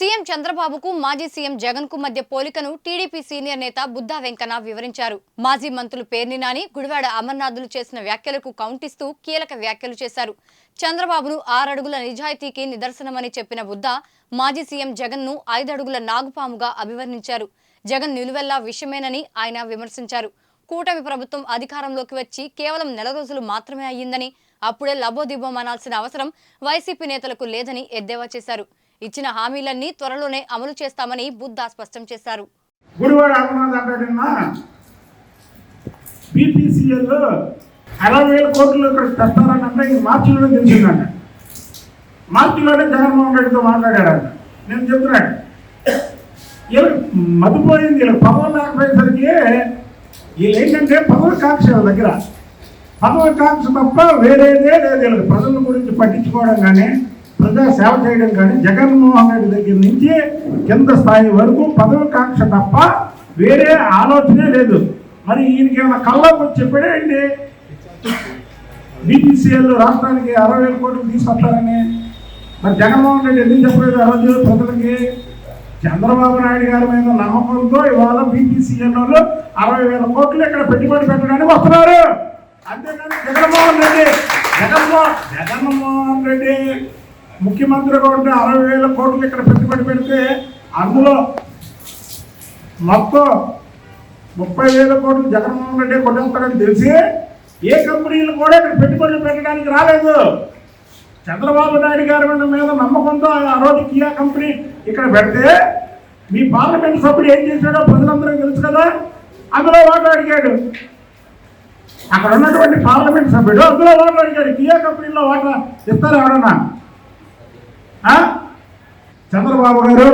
CM చంద్రబాబుకు మాజీ CM Jagan కు మధ్య పోలికను టీడీపీ సీనియర్ నేత బుద్దా వెంకన్న వివరించారు. మాజీ మంత్రులు పేర్ని నాని, గుడివాడ అమర్నాథులు చేసిన వ్యాఖ్యలకు కౌంటిస్తూ కీలక వ్యాఖ్యలు చేశారు. చంద్రబాబును 6 అడుగుల నిజాయితీకి నిదర్శనమని చెప్పిన బుద్దా మాజీ సీఎం జగన్ ను 5 అడుగుల నాగుపాముగా అభివర్ణించారు. జగన్ నిలువెల్లా విషయమేనని ఆయన విమర్శించారు. కూటమి ప్రభుత్వం అధికారంలోకి వచ్చి కేవలం నెల రోజులు మాత్రమే అయ్యిందని, అప్పుడే లబోదిబోం అనాల్సిన అవసరం వైసీపీ నేతలకు లేదని ఎద్దేవా చేశారు. ఇచ్చిన హామీలన్నీ త్వరలోనే అమలు చేస్తామని బుద్దా స్పష్టం చేశారు. గుడివాడ అమర్నాథ్ బీపీసీఎల్ 60,000 కోట్లు ఇక్కడ తెస్తారనంటే మార్చిలోనే తెలిసిందంట. మార్చిలోనే జగన్మోహన్ రెడ్డితో మాట్లాడారంట. నేను చెప్తున్నాను వీళ్ళకి మతిపోయింది. వీళ్ళకి పదవులు లేకపోయేసరికి వీళ్ళు ఏంటంటే పదవి కాంక్ష దగ్గర పదవి కాంక్ష తప్ప వేరేదే లేదు. వీళ్ళకి ప్రజల గురించి పట్టించుకోవడం కానీ ప్రజా సేవ చేయడం కానీ జగన్మోహన్ రెడ్డి దగ్గర నుంచి కింద స్థాయి వరకు పదవి కాంక్ష తప్ప వేరే ఆలోచనే లేదు. మరి ఈయనకి ఏమైనా కళ్ళకు వచ్చి చెప్పాడేంటి బీపీసీఎల్ రాష్ట్రానికి 60,000 కోట్లు తీసుకొస్తారని? మరి జగన్మోహన్ రెడ్డి ఎందుకు చెప్పలేదు ఆ రోజు ప్రజలకి? చంద్రబాబు నాయుడు గారి మీద నమ్మకంతో ఇవాళ బీపీసీఎల్ వాళ్ళు 60,000 కోట్లు ఇక్కడ పెట్టుబడి పెట్టడానికి వస్తున్నారు. అంతేకాని జగన్మోహన్ రెడ్డి ముఖ్యమంత్రిగా ఉంటే 60,000 కోట్లు ఇక్కడ పెట్టుబడి పెడితే అందులో మొత్తం 30,000 కోట్లు జగన్మోహన్ రెడ్డి కొట్టేస్తాడని తెలిసి ఏ కంపెనీలు కూడా ఇక్కడ పెట్టుబడులు పెట్టడానికి రాలేదు. చంద్రబాబు నాయుడు గారి మీద నమ్మకంతో ఆ రోజు కియా కంపెనీ ఇక్కడ పెడితే మీ పార్లమెంట్ సభ్యుడు ఏం చేశాడో ప్రజలందరూ తెలుసు కదా. అందులో ఓట్లు అడిగాడు. అక్కడ ఉన్నటువంటి పార్లమెంట్ సభ్యుడు అందులో ఓట్లు అడిగాడు. కియా కంపెనీలో ఓట్ల ఇస్తారు ఎవడన్నా? చంద్రబాబు గారు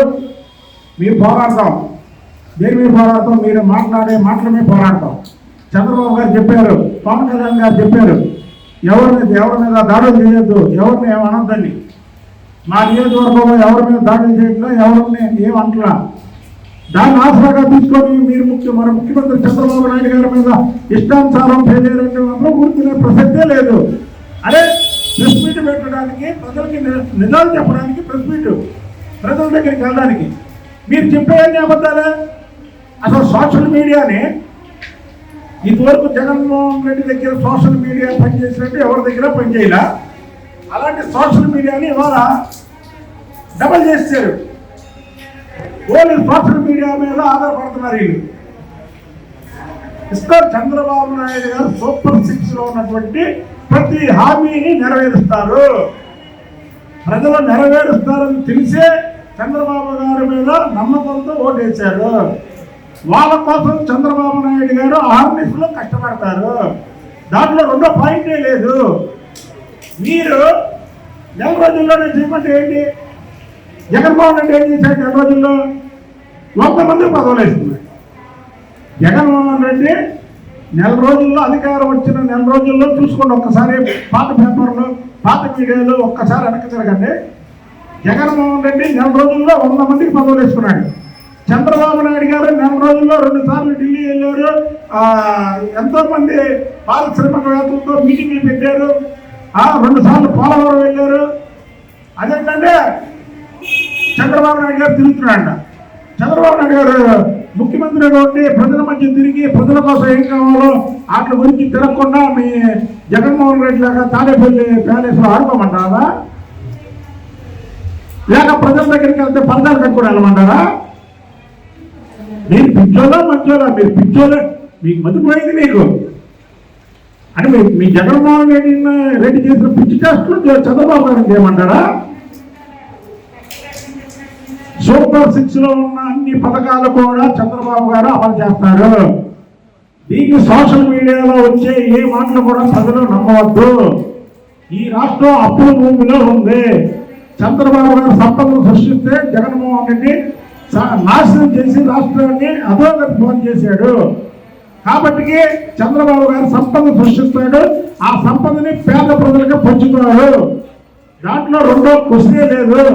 మీరు పోరాడతాం, దేని మీద పోరాడతాం? మీరు మాట్లాడే మాటల మీద పోరాడతాం. చంద్రబాబు గారు చెప్పారు, పవన్ కళ్యాణ్ గారు చెప్పారు, ఎవరి మీద దాడులు చేయొద్దు, ఎవరిని ఏమనొద్దని. మా నియోజకవర్గంలో ఎవరి మీద దాడులు చేయట్లా, ఎవరిని ఏమంటలా. దాన్ని ఆసరాగా తీసుకొని మీరు ముఖ్యమంత్రి చంద్రబాబు నాయుడు గారి మీద ఇష్టానుసారం చేయలేరంటే మాత్రం ఊరుకునే ప్రసక్తే లేదు. అదే ప్రెస్ మీట్ పెట్టడానికి, ప్రజలకి నిజాలు చెప్పడానికి, ప్రెస్ మీట్ ప్రజల దగ్గరికి వెళ్ళడానికి మీరు చెప్పేయన్నీ అబద్ధాలే. అసలు సోషల్ మీడియాని ఇదివరకు జగన్మోహన్ రెడ్డి దగ్గర సోషల్ మీడియా పనిచేసినట్టు ఎవరి దగ్గర పనిచేయాల. అలాంటి సోషల్ మీడియాని ఇవాళ డబల్ చేశారు. ఓన్లీ సోషల్ మీడియా మీద ఆధారపడుతున్నారు వీళ్ళు. ఇస్తారు చంద్రబాబు నాయుడు గారు సూపర్ 6 లో ఉన్నటువంటి ప్రతి హామీని నెరవేరుస్తారు. ప్రజలు నెరవేరుస్తారని తెలిసే చంద్రబాబు గారి మీద నమ్మకంతో ఓటేశారు. వాళ్ళ కోసం చంద్రబాబు నాయుడు గారు ఆర్నిస్లో కష్టపడతారు. దాంట్లో రెండో పాయింటే లేదు. మీరు నెల రోజుల్లోనే చేయమంటే ఏంటి? జగన్మోహన్ రెడ్డి ఏం చేశాడు? 2 రోజుల్లో 100 మంది పదవులు వేస్తున్నారు. జగన్మోహన్ రెడ్డి నెల రోజుల్లో అధికారం వచ్చిన నెల రోజుల్లో చూసుకోండి. ఒక్కసారి పాత పేపర్లు, పాత మీడియాలో ఒక్కసారి వెనక్కి తిరగండి. జగన్మోహన్ రెడ్డి నెల రోజుల్లో 100 మందికి పదవులు వేసుకున్నాడు. చంద్రబాబు నాయుడు గారు నెల రోజుల్లో 2 సార్లు ఢిల్లీ వెళ్ళారు. ఎంతోమంది పారిశ్రామికవేత్తలతో మీటింగ్లు పెట్టారు. 2 సార్లు పోలవరం వెళ్ళారు. అదేంటంటే చంద్రబాబు నాయుడు గారు తిరుగుతున్నాడు. చంద్రబాబు నాయుడు గారు ముఖ్యమంత్రిగా ఉండి ప్రజల మధ్య తిరిగి ప్రజల కోసం ఏం కావాలో వాటి గురించి తిరగకుండా మీ జగన్మోహన్ రెడ్డి లాగా తాడేపల్లి ప్యాలెస్ లో ఆడుకోమంటారా? లేక ప్రజల దగ్గరికి వెళ్తే పరదాలు కట్టుకుని వెళ్ళమంటారా? మీరు పిచ్చోలా మంచోలా? మీరు పిచ్చోలే, మీకు మతిపోయింది. మీకు అంటే మీ జగన్మోహన్ రెడ్డి చేసిన పిచ్చి టెస్టులు చంద్రబాబు గారికి చేయమంటారా? సూపర్ 6 లో ఉన్న అన్ని పథకాలు కూడా చంద్రబాబు గారు అమలు చేస్తారు. దీనికి సోషల్ మీడియాలో వచ్చే ఏ మాటలు కూడా ప్రజలు నమ్మవద్దు. ఈ రాష్ట్రం అప్పుల భూమిలో ఉంది. చంద్రబాబు గారు సంపదను సృష్టిస్తే జగన్మోహన్ రెడ్డి నాశనం చేసి రాష్ట్రాన్ని అధోగతి ఫోన్ చేశాడు. కాబట్టి చంద్రబాబు గారు సంపదను సృష్టిస్తాడు. ఆ సంపదని పేద ప్రజలకు పంచుతాడు. దాంట్లో రెండో క్వశ్చనే లేదు.